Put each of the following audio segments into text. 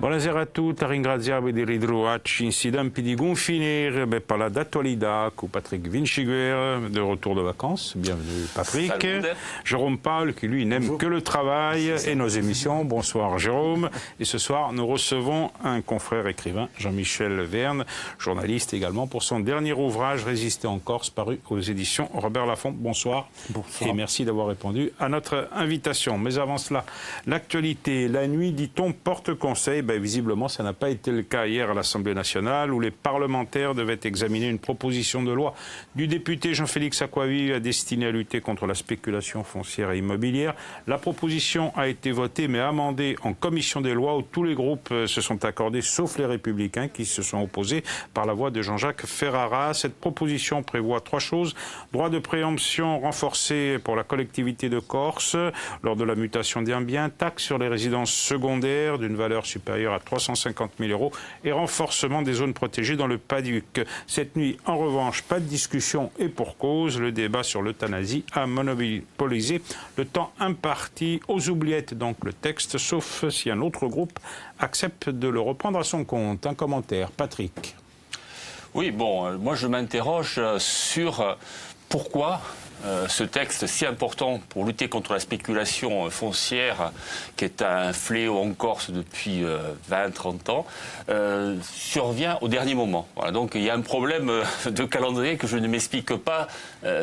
Buonasera a tutti, ringraziamo di ritrovarci insieme di finire per parler d'actualité avec Patrick Vinschiger, de retour de vacances. Bienvenue Patrick. Salut. Jérôme Paul, qui lui n'aime que le travail et nos émissions. Bonsoir Jérôme. Et ce soir, nous recevons un confrère écrivain, Jean-Michel Verne, journaliste également, pour son dernier ouvrage, Résister en Corse, paru aux éditions Robert Laffont. Bonsoir. Bonsoir. Et merci d'avoir répondu à notre invitation. Mais avant cela, l'actualité, la nuit, dit-on, porte conseil. Ben, visiblement, ça n'a pas été le cas hier à l'Assemblée nationale, où les parlementaires devaient examiner une proposition de loi du député Jean-Félix Acquaviva destinée à lutter contre la spéculation foncière et immobilière. La proposition a été votée, mais amendée en commission des lois, où tous les groupes se sont accordés, sauf les Républicains, qui se sont opposés par la voix de Jean-Jacques Ferrara. Cette proposition prévoit 3 choses. Droit de préemption renforcé pour la collectivité de Corse lors de la mutation d'un bien, taxe sur les résidences secondaires d'une valeur supérieure à 350 000 € et renforcement des zones protégées dans le Pas-de-Calais. Cette nuit, en revanche, pas de discussion et pour cause, le débat sur l'euthanasie a monopolisé le temps imparti aux oubliettes, donc le texte, sauf si un autre groupe accepte de le reprendre à son compte. Un commentaire, Patrick. Oui, bon, moi je m'interroge sur pourquoi ce texte si important pour lutter contre la spéculation foncière, qui est un fléau en Corse depuis 20-30 ans, survient au dernier moment. Voilà, donc il y a un problème de calendrier que je ne m'explique pas,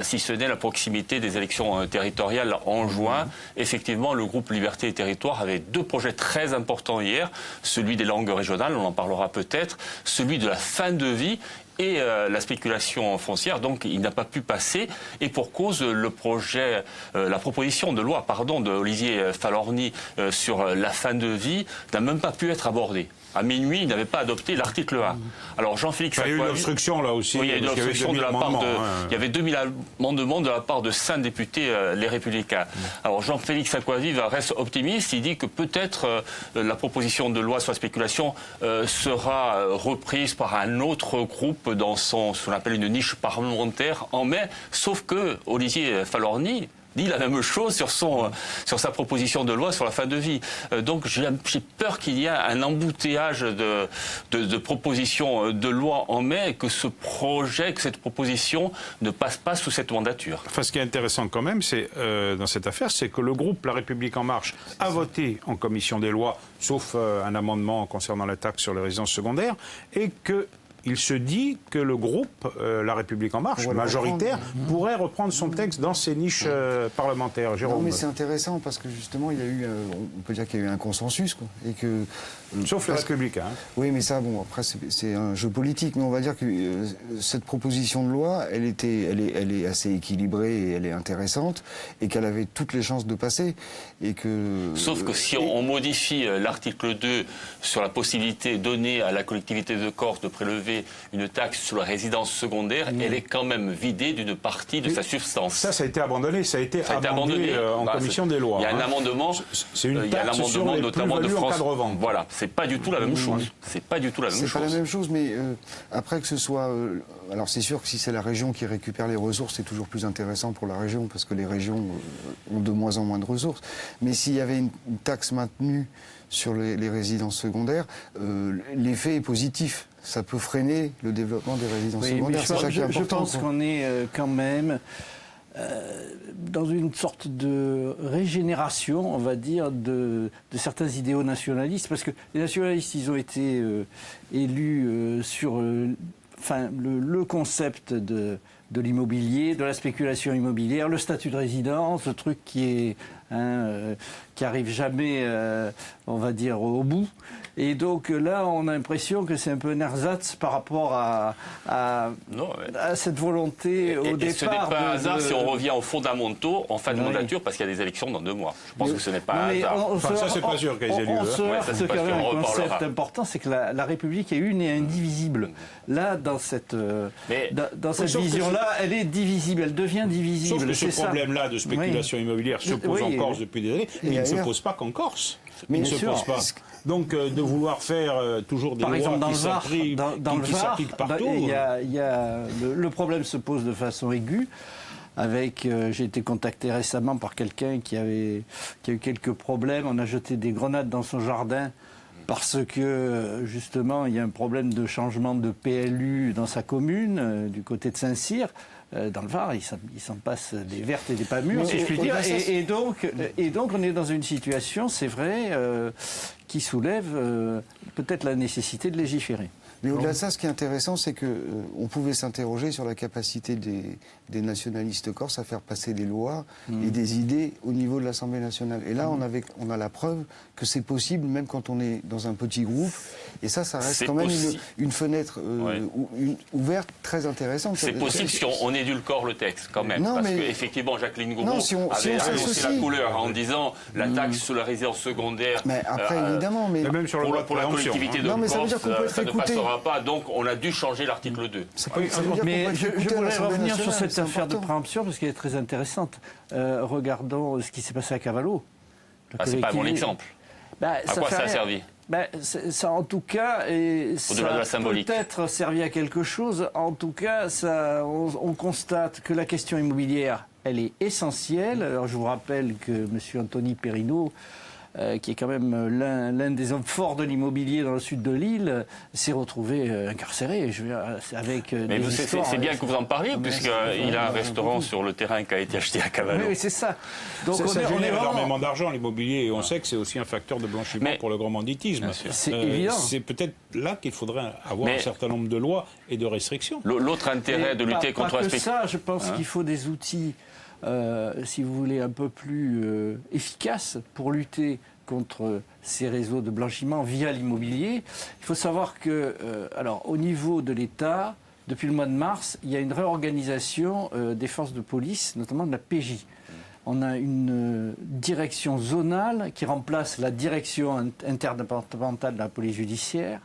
si ce n'est la proximité des élections territoriales en juin. Effectivement, le groupe Liberté et Territoire avait 2 projets très importants hier, celui des langues régionales, on en parlera peut-être, celui de la fin de vie et la spéculation foncière, donc il n'a pas pu passer. Et pour cause, le projet, la proposition de loi, de Olivier Falorni sur la fin de vie n'a même pas pu être abordée. À minuit, il n'avait pas adopté l'article 1. Alors Jean-Félix Acquaviva... Il y a eu une obstruction là aussi. Oui, il y a eu une obstruction de la part de... Il y avait 2000 amendements de la part de 5 députés, les Républicains. Alors Jean-Félix Acquaviva reste optimiste. Il dit que peut-être la proposition de loi sur la spéculation sera reprise par un autre groupe dans ce qu'on appelle une niche parlementaire en mai. Sauf que Olivier Falorni dit la même chose sur sa proposition de loi sur la fin de vie. Donc j'ai peur qu'il y ait un embouteillage de propositions de loi en mai et que cette proposition ne passe pas sous cette mandature. Enfin, ce qui est intéressant quand même, c'est dans cette affaire, c'est que le groupe La République En Marche a voté en commission des lois, sauf un amendement concernant la taxe sur les résidences secondaires, et que il se dit que le groupe La République En Marche, majoritaire, pourrait reprendre son texte dans ses niches parlementaires. Jérôme. Non, mais c'est intéressant parce que justement, il y a eu, on peut dire qu'il y a eu un consensus, quoi, et que sauf les Républicains. Oui, mais ça, bon, après, c'est un jeu politique, mais on va dire que cette proposition de loi, elle est assez équilibrée et elle est intéressante, et qu'elle avait toutes les chances de passer, et que... Sauf que si on modifie l'article 2 sur la possibilité donnée à la collectivité de Corse de prélever une taxe sur la résidence secondaire, elle est quand même vidée d'une partie de sa substance. Ça a été abandonné, ça a été abandonné en commission des lois. Il y a un amendement, c'est une taxe sur les notamment de plus-values en France. cas de revente. Voilà, c'est pas du tout la même chose. C'est pas du tout la même chose. C'est pas la même chose, mais après que ce soit... alors c'est sûr que si c'est la région qui récupère les ressources, c'est toujours plus intéressant pour la région, parce que les régions ont de moins en moins de ressources. Mais s'il y avait une taxe maintenue sur les résidences secondaires, l'effet est positif. Ça peut freiner le développement des résidences secondaires. C'est ça qui est important. Je pense qu'on est quand même dans une sorte de régénération, on va dire, de certains idéaux nationalistes, parce que les nationalistes, ils ont été élus sur le concept de l'immobilier, de la spéculation immobilière, le statut de résidence, le truc qui arrive jamais, on va dire, au bout. Et donc là, on a l'impression que c'est un peu un ersatz par rapport à cette volonté au départ. Ce n'est pas un hasard si on revient aux fondamentaux en fin de mandature, parce qu'il y a des élections dans 2 mois. Je pense que ce n'est pas un hasard. Ça, c'est pas sûr qu'ils aient lieu. C'est quand même un concept important, c'est que la République est une et indivisible. Là, dans cette vision-là, elle est divisible, elle devient divisible. Sauf que ce problème-là de spéculation immobilière se pose en Corse depuis des années, mais il ne se pose pas qu'en Corse. Mais il ne se pose pas. Donc de vouloir faire toujours des lois qui s'appliquent partout. Le problème se pose de façon aiguë. J'ai été contacté récemment par quelqu'un qui a eu quelques problèmes. On a jeté des grenades dans son jardin parce que, justement, il y a un problème de changement de PLU dans sa commune, du côté de Saint-Cyr. Dans le Var, il s'en passe des vertes et des pas mûres, si je puis dire. Et donc, on est dans une situation, c'est vrai, qui soulève peut-être la nécessité de légiférer. Mais au-delà de ça, ce qui est intéressant, c'est qu'on pouvait s'interroger sur la capacité des nationalistes corses à faire passer des lois et des idées au niveau de l'Assemblée nationale. Et là, on a la preuve que c'est possible, même quand on est dans un petit groupe. Et ça reste quand même une fenêtre ouverte très intéressante. C'est possible si on édulcore le texte, quand même. Non, parce mais... qu'effectivement, Jacqueline Gouraud avait annoncé la couleur en disant la taxe sur la résidence secondaire. Mais après, évidemment, mais même sur pour la collectivité de Corse, ça veut dire qu'on peut être ça ne écouté. passera pas, donc on a dû changer l'article 2. Mais je voudrais revenir sur cette affaire de préemption parce qu'elle est très intéressante. Regardons ce qui s'est passé à Cavallo. C'est pas un bon exemple. À quoi ça a servi? Ça, en tout cas, au-delà de la symbolique, peut-être servi à quelque chose. En tout cas, on constate que la question immobilière, elle est essentielle. Alors, je vous rappelle que M. Anthony Perrino, qui est quand même l'un des hommes forts de l'immobilier dans le sud de l'île, s'est retrouvé incarcéré. Je veux dire, avec mais c'est bien que vous en parliez, puisqu'il a un restaurant sur le terrain qui a été acheté à Cavallo. Oui, c'est ça. Donc ça génère énormément d'argent, l'immobilier, et on sait que c'est aussi un facteur de blanchiment pour le grand banditisme. C'est évident. C'est peut-être là qu'il faudrait avoir un certain nombre de lois et de restrictions. L'autre intérêt de lutter contre la spéculation... ça, je pense qu'il faut des outils... si vous voulez, un peu plus efficace pour lutter contre ces réseaux de blanchiment via l'immobilier. Il faut savoir que, alors, au niveau de l'État, depuis le mois de mars, il y a une réorganisation des forces de police, notamment de la PJ. On a une direction zonale qui remplace la direction interdépartementale de la police judiciaire,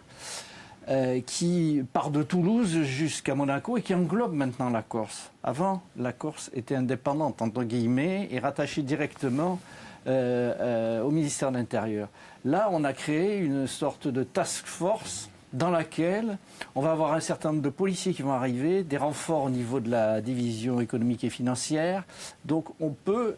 qui part de Toulouse jusqu'à Monaco et qui englobe maintenant la Corse. Avant, la Corse était indépendante, entre guillemets, et rattachée directement au ministère de l'Intérieur. Là, on a créé une sorte de task force dans laquelle on va avoir un certain nombre de policiers qui vont arriver, des renforts au niveau de la division économique et financière. Donc on peut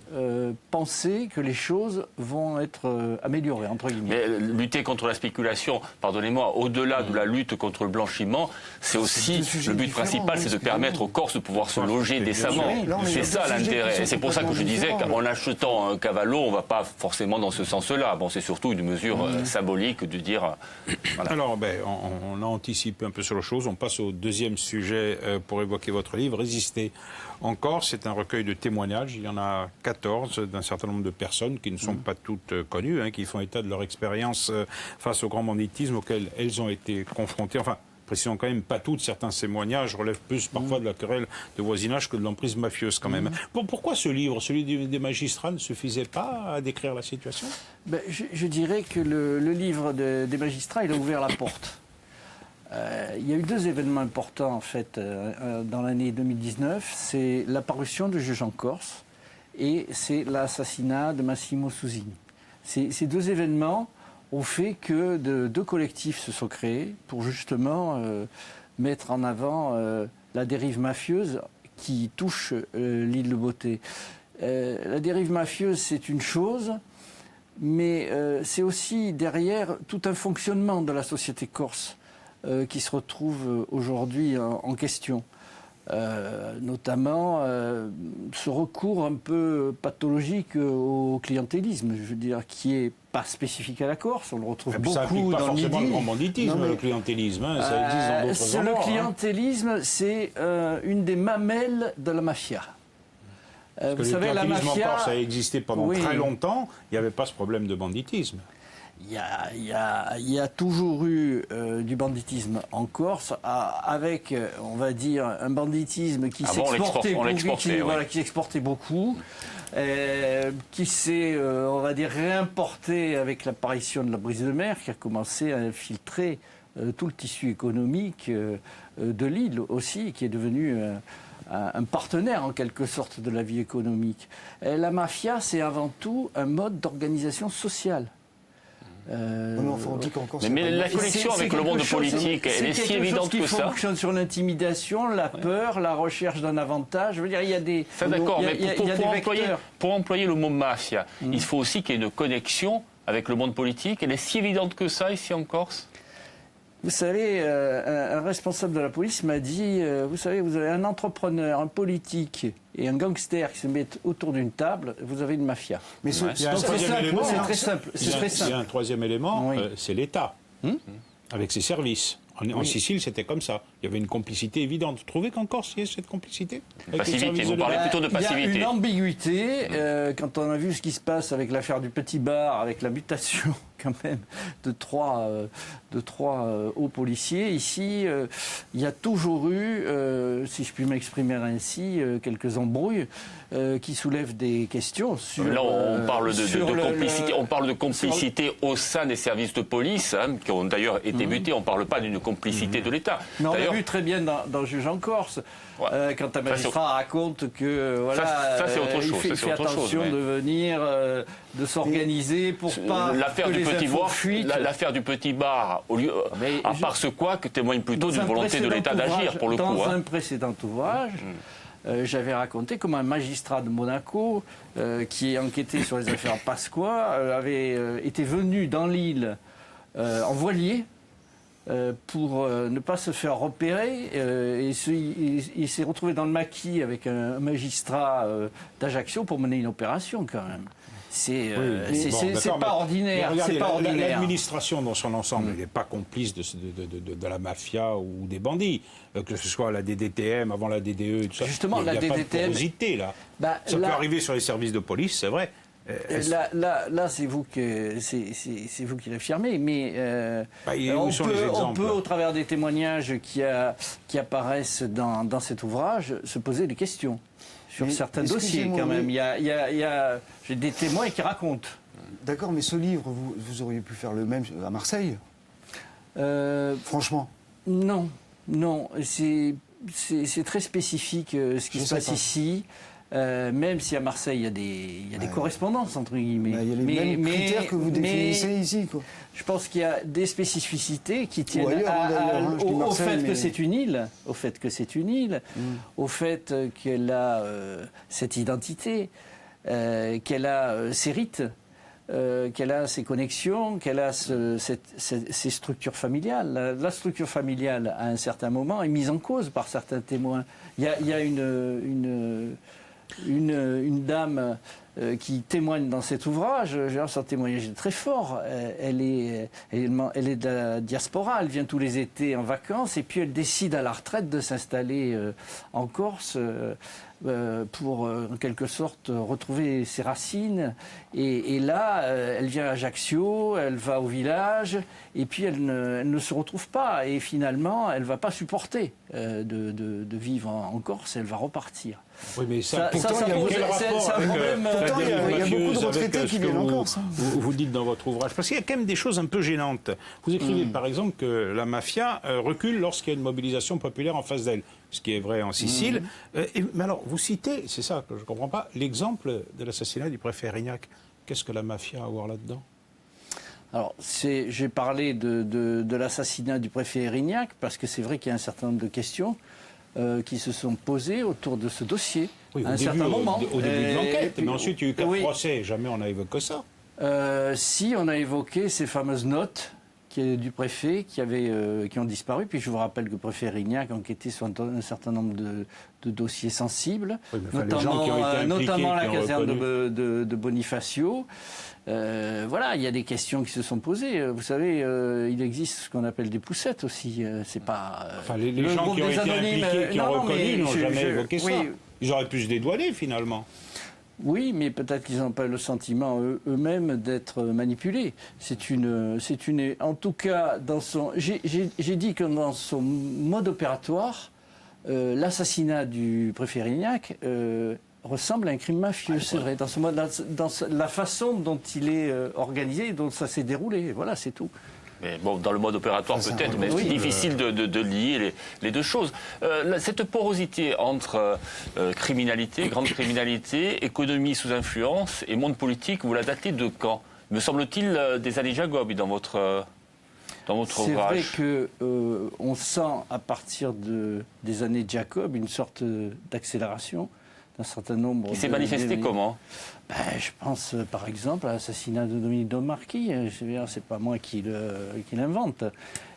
penser que les choses vont être améliorées, entre guillemets. Mais lutter contre la spéculation, pardonnez-moi, au-delà de la lutte contre le blanchiment, c'est aussi, le but principal, c'est de permettre aux Corses de pouvoir se loger décemment. C'est ça l'intérêt. Et c'est pour ça que je disais qu'en achetant un Cavallo, on ne va pas forcément dans ce sens-là. Bon, c'est surtout une mesure symbolique de dire... Voilà. Alors, on a anticipé un peu sur la chose. On passe au deuxième sujet pour évoquer votre livre, Résister en Corse. C'est un recueil de témoignages. Il y en a 14 d'un certain nombre de personnes qui ne sont pas toutes connues, qui font état de leur expérience face au grand banditisme auquel elles ont été confrontées. Enfin, précisons quand même pas toutes. Certains témoignages relèvent plus parfois de la querelle de voisinage que de l'emprise mafieuse quand même. Pourquoi ce livre, celui des magistrats, ne suffisait pas à décrire la situation? Je dirais que le livre des magistrats, il a ouvert la porte. Il y a eu deux événements importants en fait dans l'année 2019. C'est l'apparition de Juge en Corse et c'est l'assassinat de Massimo Susini. Ces deux événements ont fait que deux collectifs se sont créés pour justement mettre en avant la dérive mafieuse qui touche l'île de Beauté. La dérive mafieuse, c'est une chose, mais c'est aussi derrière tout un fonctionnement de la société corse qui se retrouve aujourd'hui en question. Notamment ce recours un peu pathologique au clientélisme, je veux dire, qui est pas spécifique à la Corse, on le retrouve beaucoup dans le Midi. Ça pas forcément le grand banditisme, le clientélisme, ça existe dans d'autres endroits. Le clientélisme, c'est une des mamelles de la mafia. Vous savez, la mafia, ça a existé pendant très longtemps, il n'y avait pas ce problème de banditisme. Il y a toujours eu du banditisme en Corse, avec, on va dire, un banditisme qui s'exportait beaucoup, qui s'est, on va dire, réimporté avec l'apparition de la brise de mer, qui a commencé à infiltrer tout le tissu économique de l'île aussi, qui est devenu un partenaire en quelque sorte de la vie économique. Et la mafia, c'est avant tout un mode d'organisation sociale. Mais la connexion avec le monde politique, elle est si évidente que ça. Ça fonctionne sur l'intimidation, la peur, la recherche d'un avantage. Je veux dire, il y a des. D'accord, mais pour employer le mot mafia, il faut aussi qu'il y ait une connexion avec le monde politique? Elle est si évidente que ça ici en Corse? Vous savez, un responsable de la police m'a dit, vous savez, vous avez un entrepreneur, un politique et un gangster qui se mettent autour d'une table, vous avez une mafia. Mais Ouais. Il y a un Donc, troisième élément. c'est très simple. Il y a un troisième élément, Oui. c'est l'État, avec ses services. En Sicile, c'était comme ça. Il y avait une complicité évidente. Vous trouvez qu'en Corse, il y a cette complicité avec les Passivité, services vous de parlez l'État plutôt de Il y a passivité. une ambiguïté quand on a vu ce qui se passe avec l'affaire du Petit Bar, avec la mutation quand même de trois hauts policiers. Ici, il y a toujours eu, si je puis m'exprimer ainsi, quelques embrouilles qui soulèvent des questions sur. Là, on parle de complicité. On parle de sur complicité au sein des services de police, hein, qui ont d'ailleurs été butés. On ne parle pas d'une complicité de l'État. Mais on l'a D'ailleurs, vu très bien dans Juge en Corse, Ouais. quand un magistrat raconte que voilà, Ça, c'est autre chose, il ça, c'est fait autre chose, attention mais- de venir, de s'organiser pour pas l'affaire que du les petit infos bar, fuitent. l'affaire du petit bar, au lieu, Mais à je- part ce quoi, que témoigne plutôt Dans d'une un volonté de précédent l'État d'agir ouvrage- pour le Dans coup. un Hein. précédent ouvrage, j'avais raconté comment un magistrat de Monaco, qui enquêtait sur les affaires Pasqua, avait été venu dans l'île en voilier pour ne pas se faire repérer. Il s'est retrouvé dans le maquis avec un magistrat d'Ajaccio pour mener une opération quand même. C'est pas ordinaire. Mais regardez, C'est pas ordinaire. l'administration dans son ensemble, elle n'est pas complice de la mafia ou des bandits, que ce soit la DDTM, avant la DDE, et tout ça. Justement, il y a la pas de DDTM porosité, là. Bah, Ça peut là- arriver sur les services de police, c'est vrai. Là, c'est vous qui l'affirmez, mais Bah, où sont les on exemples peut, au travers des témoignages qui apparaissent dans cet ouvrage, se poser des questions sur Mais certains dossiers excusez-moi, quand même. mais- J'ai des témoins qui racontent. D'accord, mais ce livre, vous auriez pu faire le même à Marseille, franchement. Non, c'est très spécifique ce qui Je se sais passe pas. ici. Même si à Marseille il y a des correspondances entre guillemets. Bah, il y a les mêmes critères que vous définissez ici, quoi. Je pense qu'il y a des spécificités qui tiennent ailleurs, d'ailleurs, hein, je dis au Marseille, fait que mais- c'est une île, au fait qu'elle a cette identité, qu'elle a ses rites, qu'elle a ses connexions, qu'elle a ses structures familiales. La structure familiale, à un certain moment, est mise en cause par certains témoins. Il y a une dame qui témoigne dans cet ouvrage. Son témoignage est très fort. Elle est de la diaspora, elle vient tous les étés en vacances et puis elle décide à la retraite de s'installer en Corse pour en quelque sorte retrouver ses racines. Et là, elle vient à Ajaccio, elle va au village et puis elle ne se retrouve pas. Et finalement, elle ne va pas supporter de vivre en Corse, elle va repartir. Oui, mais ça, Ça- ça il y a pose- quel c'est rapport un avec, problème, la pourtant, il y a dérive beaucoup de mafieuse, retraités avec, qui ce que viennent en Corse, hein. vous dites dans votre ouvrage. Parce qu'il y a quand même des choses un peu gênantes. Vous écrivez par exemple que la mafia recule lorsqu'il y a une mobilisation populaire en face d'elle, ce qui est vrai en Sicile. Mais alors, vous citez, c'est ça que je ne comprends pas, l'exemple de l'assassinat du préfet Erignac. Qu'est-ce que la mafia a à voir là-dedans? Alors, j'ai parlé de l'assassinat du préfet Erignac parce que c'est vrai qu'il y a un certain nombre de questions qui se sont posées autour de ce dossier Oui, à un certain moment. Au début de l'enquête, Et- mais ensuite il y a eu 4 oui. procès, jamais on n'a évoqué ça. Si, on a évoqué ces fameuses notes du préfet qui ont disparu. Puis je vous rappelle que le préfet Erignac enquêtait sur un certain nombre de dossiers sensibles, Oui, mais enfin, les gens qui ont été impliqués, notamment la qui ont caserne reconnu. de Bonifacio. Voilà, il y a des questions qui se sont posées. Vous savez, il existe ce qu'on appelle des poussettes aussi. C'est pas. Enfin, les le gens groupe qui ont des été Anonymes, impliqués, qui ont non, mais reconnu, n'ont jamais évoqué oui, ça. Ils auraient pu se dédouaner finalement. Oui, mais peut-être qu'ils n'ont pas le sentiment eux-mêmes d'être manipulés. En tout cas, j'ai dit que dans son mode opératoire, l'assassinat du préfet Erignac ressemble à un crime mafieux, c'est vrai, dans la façon dont il est organisé, dont ça s'est déroulé. Voilà, c'est tout. Mais bon, dans le mode opératoire Ça, c'est peut-être, mais c'est oui. difficile de lier les deux choses. Cette porosité entre criminalité, grande criminalité, économie sous influence et monde politique, vous la datez de quand? Me semble-t-il des années Jacob dans votre C'est vrai ouvrage. qu'on sent à partir des années Jacob une sorte d'accélération d'un certain nombre. Qui s'est manifesté comment? Je pense par exemple à l'assassinat de Dominique Domarqui. C'est pas moi qui l'invente.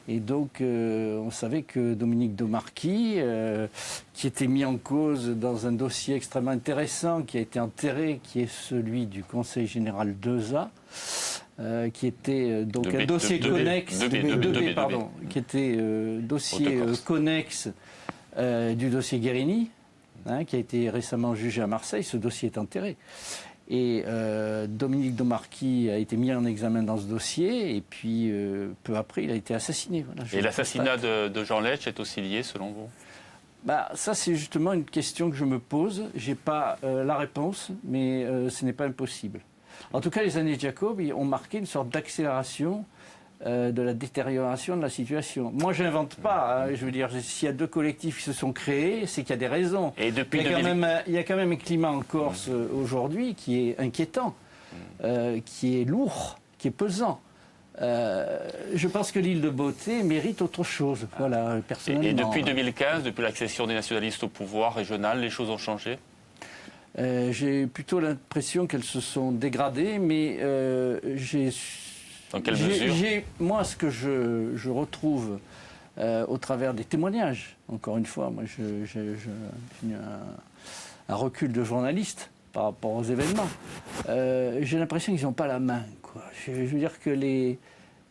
Et donc, on savait que Dominique Domarqui, qui était mis en cause dans un dossier extrêmement intéressant, qui a été enterré, qui est celui du Conseil général 2A, qui était donc un dossier connexe, qui était dossier connexe du dossier Guérini, qui a été récemment jugé à Marseille. Ce dossier est enterré. Et Dominique Domarqui a été mis en examen dans ce dossier, et puis peu après, il a été assassiné. Voilà, et l'assassinat de Jean Lech est aussi lié, selon vous? Ça, c'est justement une question que je me pose. Je n'ai pas la réponse, mais ce n'est pas impossible. En tout cas, les années Jacobi ont marqué une sorte d'accélération de la détérioration de la situation. Moi, je n'invente pas. Je veux dire, s'il y a deux collectifs qui se sont créés, c'est qu'il y a des raisons. Et depuis il y a quand même un climat en Corse aujourd'hui qui est inquiétant, qui est lourd, qui est pesant. Je pense que l'île de Beauté mérite autre chose. Voilà, personnellement. Et depuis 2015, depuis l'accession des nationalistes au pouvoir régional, les choses ont changé? J'ai plutôt l'impression qu'elles se sont dégradées, mais dans quelle mesure? Moi, ce que je retrouve au travers des témoignages, encore une fois, moi j'ai un recul de journaliste par rapport aux événements, j'ai l'impression qu'ils n'ont pas la main, quoi. Je veux dire que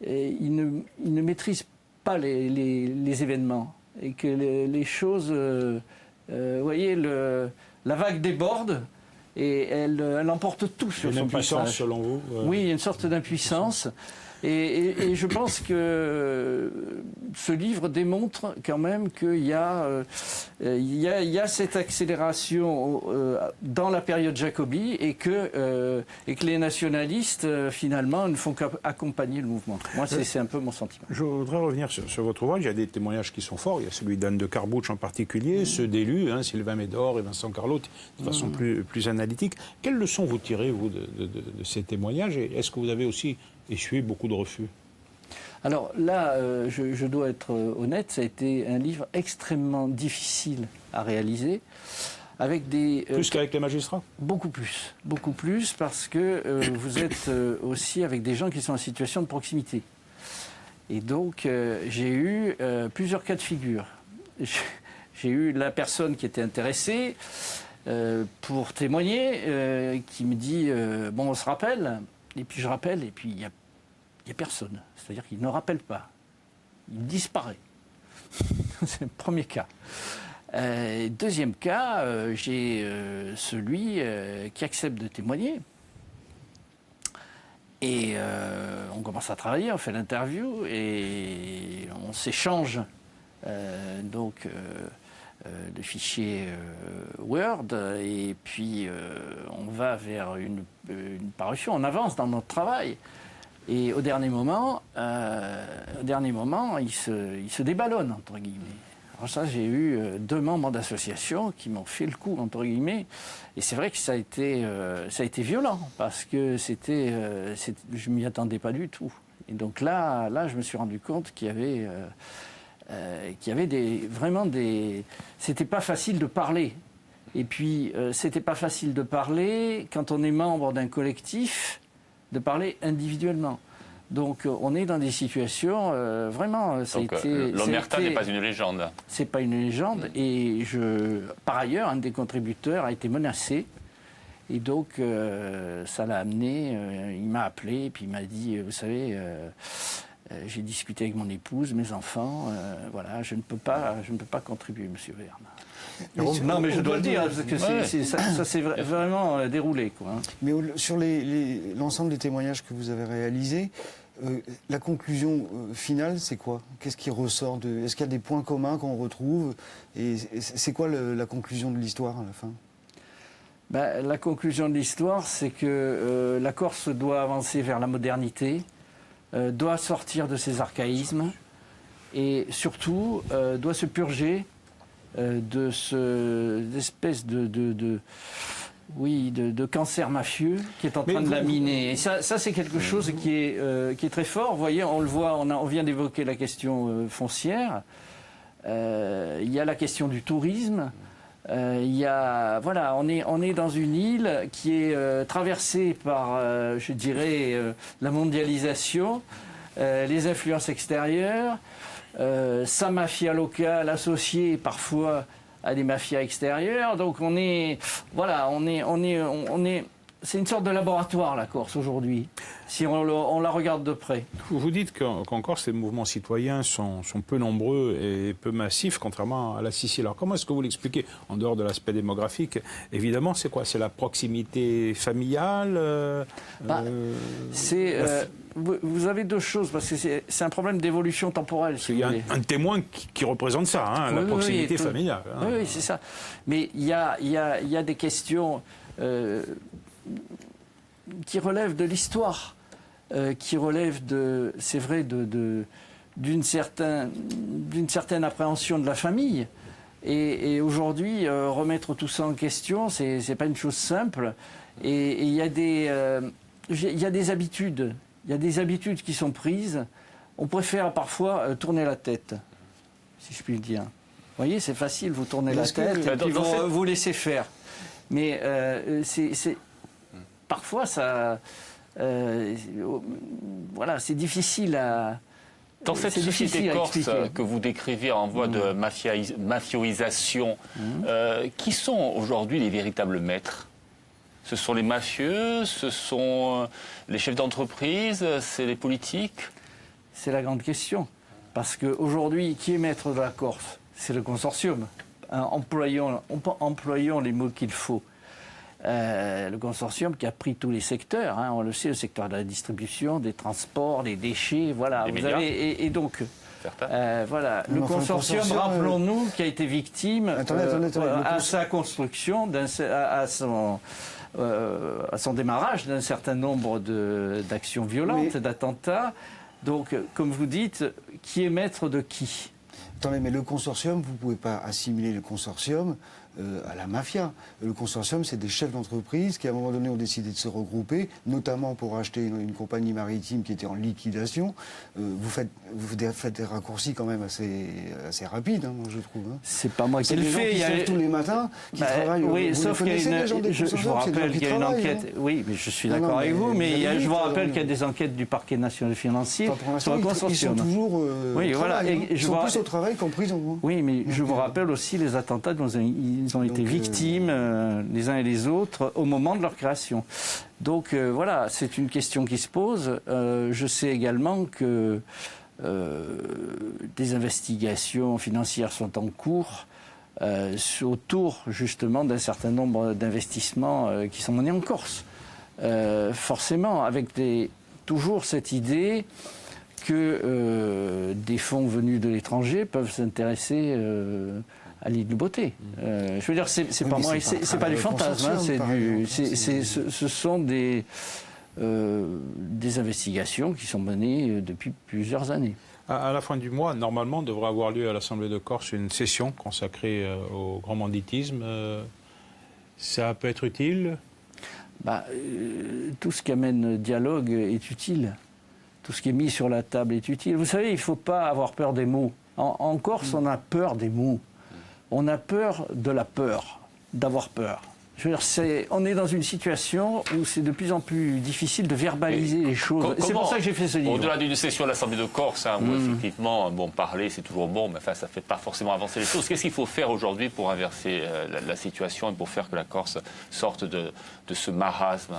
ils ne maîtrisent pas les événements, et que les choses, vous voyez, la vague déborde, et elle emporte tout sur son passage. Une impuissance, selon vous? Oui, il y a une sorte d'impuissance. Et je pense que ce livre démontre quand même qu'il y a cette accélération dans la période Jacobi, et que les nationalistes, finalement, ne font qu'accompagner le mouvement. Moi, c'est un peu mon sentiment. Je voudrais revenir sur votre ouvrage. Il y a des témoignages qui sont forts. Il y a celui d'Anne de Carbouche en particulier, ceux d'élus, Sylvain Médor et Vincent Carlotti, de façon plus analytique. Quelles leçons vous tirez, vous, de ces témoignages? Et est-ce que vous avez aussi essuyé beaucoup de refus? Alors là, je dois être honnête, ça a été un livre extrêmement difficile à réaliser, avec des... Plus qu'avec les magistrats? Beaucoup plus, parce que vous êtes aussi avec des gens qui sont en situation de proximité. Et donc, j'ai eu plusieurs cas de figure. J'ai eu la personne qui était intéressée pour témoigner, qui me dit bon, on se rappelle. Et puis je rappelle, et puis il y a personne. C'est-à-dire qu'il ne rappelle pas. Il disparaît. C'est le premier cas. Deuxième cas, j'ai celui qui accepte de témoigner. Et on commence à travailler, on fait l'interview, et on s'échange de fichiers Word, et puis on va vers une parution, on avance dans notre travail. Et au dernier moment, il se déballonne, entre guillemets. Alors ça, j'ai eu 2 membres d'association qui m'ont fait le coup, entre guillemets. Et c'est vrai que ça a été violent, parce que je ne m'y attendais pas du tout. Et donc là, je me suis rendu compte qu'il y avait vraiment des... C'était pas facile de parler. Et puis, c'était pas facile de parler quand on est membre d'un collectif, de parler individuellement. Donc, on est dans des situations vraiment... L'omerta n'est pas une légende. C'est pas une légende. Et par ailleurs, un des contributeurs a été menacé. Et donc, ça l'a amené... il m'a appelé, et puis il m'a dit, vous savez... j'ai discuté avec mon épouse, mes enfants. Voilà, je ne peux pas contribuer, Monsieur Verne. Non, mais je dois le dire, parce que ça s'est vraiment déroulé, quoi. Mais sur l'ensemble des témoignages que vous avez réalisés, la conclusion finale, c'est quoi? Qu'est-ce qui ressort Est-ce qu'il y a des points communs qu'on retrouve? Et c'est quoi la conclusion de l'histoire à la fin? La conclusion de l'histoire, c'est que la Corse doit avancer vers la modernité, doit sortir de ses archaïsmes, et surtout doit se purger de cette espèce de cancer mafieux qui est en train de la miner. Et ça c'est quelque chose qui est très fort. Vous voyez, on le voit, on vient d'évoquer la question foncière. Il y a la question du tourisme. Voilà, on est dans une île qui est traversée par, je dirais, la mondialisation, les influences extérieures, sa mafia locale associée parfois à des mafias extérieures. Donc c'est une sorte de laboratoire, la Corse, aujourd'hui, si on la regarde de près. Vous dites qu'en Corse, les mouvements citoyens sont peu nombreux et peu massifs, contrairement à la Sicile. Alors comment est-ce que vous l'expliquez, en dehors de l'aspect démographique? Évidemment, c'est quoi? C'est la proximité familiale Vous avez deux choses, parce que c'est un problème d'évolution temporelle. Il y a un témoin qui représente ça, hein, la proximité familiale. Hein. Oui, c'est ça. Mais il y a des questions qui relèvent de l'histoire, qui relèvent c'est vrai, d'une certaine appréhension de la famille. Et aujourd'hui, remettre tout ça en question, c'est pas une chose simple. Et il y a des habitudes. Il y a des habitudes qui sont prises. On préfère parfois tourner la tête, si je puis le dire. Vous voyez, c'est facile, vous tournez la tête et puis vous laissez faire. Mais parfois, ça, voilà, c'est difficile à... Dans cette société corse que vous décrivez en voie de mafioisation, qui sont aujourd'hui les véritables maîtres? Ce sont les mafieux, ce sont les chefs d'entreprise, c'est les politiques? C'est la grande question. Parce qu'aujourd'hui, qui est maître de la Corse? C'est le consortium. Employons les mots qu'il faut. Le consortium qui a pris tous les secteurs, hein, on le sait, le secteur de la distribution, des transports, des déchets, voilà. Et donc, voilà, le consortium, rappelons-nous, qui a été victime à sa construction, à son démarrage d'un certain nombre d'actions violentes, d'attentats. Donc, comme vous dites, qui est maître de qui? Attendez, mais le consortium, vous ne pouvez pas assimiler le consortium à la mafia. Le consortium, c'est des chefs d'entreprise qui, à un moment donné, ont décidé de se regrouper, notamment pour acheter une compagnie maritime qui était en liquidation. Vous faites des raccourcis quand même assez rapides, hein, moi, je trouve. Hein. C'est pas moi qui le fais. Il y a des gens qui sont tous les matins, qui travaillent. Oui, sauf qu'il y a je vous rappelle qu'il y a une enquête. Hein. Oui, mais je suis d'accord avec vous, mais je vous rappelle qu'il y a des enquêtes du parquet national financier sur le consortium. Ils sont toujours oui, voilà. Ils sont plus au travail qu'en prison. Hein. Oui, mais je vous rappelle aussi les attentats dont ils ont été victimes, les uns et les autres, au moment de leur création. Donc voilà, c'est une question qui se pose. Je sais également que des investigations financières sont en cours autour justement d'un certain nombre d'investissements qui sont menés en Corse. Forcément, avec toujours cette idée que des fonds venus de l'étranger peuvent s'intéresser à l'île de Beauté. Je veux dire, c'est pas moi, c'est pas du fantasme, hein, ce sont des investigations qui sont menées depuis plusieurs années. À la fin du mois, normalement, devrait avoir lieu à l'Assemblée de Corse une session consacrée au grand banditisme. Ça peut être utile? Tout ce qui amène dialogue est utile. Tout ce qui est mis sur la table est utile. Vous savez, il ne faut pas avoir peur des mots. En Corse, on a peur des mots. On a peur de la peur, d'avoir peur. Je veux dire, on est dans une situation où c'est de plus en plus difficile de verbaliser les choses. C'est pour ça que j'ai fait ce livre. Au-delà d'une session de l'Assemblée de Corse, hein, où effectivement, parler, c'est toujours bon, mais enfin, ça ne fait pas forcément avancer les choses. Qu'est-ce qu'il faut faire aujourd'hui pour inverser la situation et pour faire que la Corse sorte de ce marasme?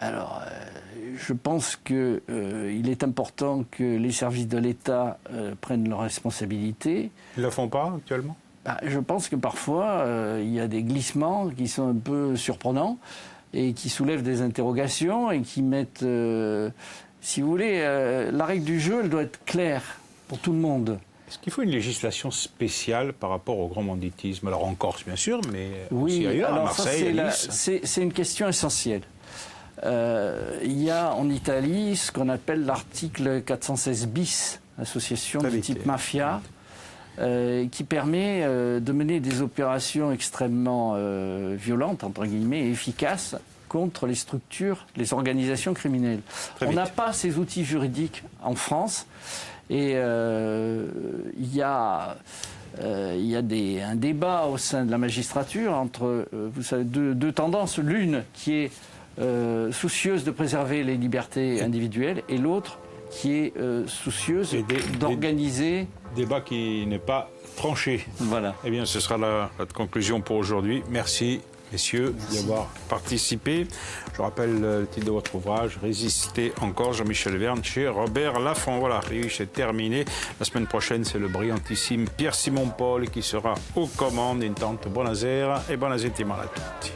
Alors, je pense qu'il est important que les services de l'État prennent leurs responsabilités. Ils ne le font pas actuellement? Je pense que parfois, il y a des glissements qui sont un peu surprenants et qui soulèvent des interrogations et qui mettent, si vous voulez, la règle du jeu, elle doit être claire pour tout le monde. Est-ce qu'il faut une législation spéciale par rapport au grand banditisme? Alors en Corse, bien sûr, mais aussi ailleurs, à Marseille, à Nice. C'est une question essentielle. Il y a en Italie ce qu'on appelle l'article 416 bis, association de type mafia, qui permet de mener des opérations extrêmement violentes, entre guillemets, et efficaces contre les structures, les organisations criminelles. On n'a pas ces outils juridiques en France. Et il y a un débat au sein de la magistrature entre, vous savez, deux tendances. L'une qui est soucieuse de préserver les libertés individuelles et l'autre qui est soucieuse d'organiser... Débat qui n'est pas tranché. Voilà. Eh bien, ce sera la conclusion pour aujourd'hui. Merci, messieurs, d'y avoir participé. Je rappelle le titre de votre ouvrage, Résister encore, Jean-Michel Verne, chez Robert Laffont. Voilà, Riche est terminé. La semaine prochaine, c'est le brillantissime Pierre-Simon Paul qui sera aux commandes. Intanto, buonasera e buona settimana a tutti.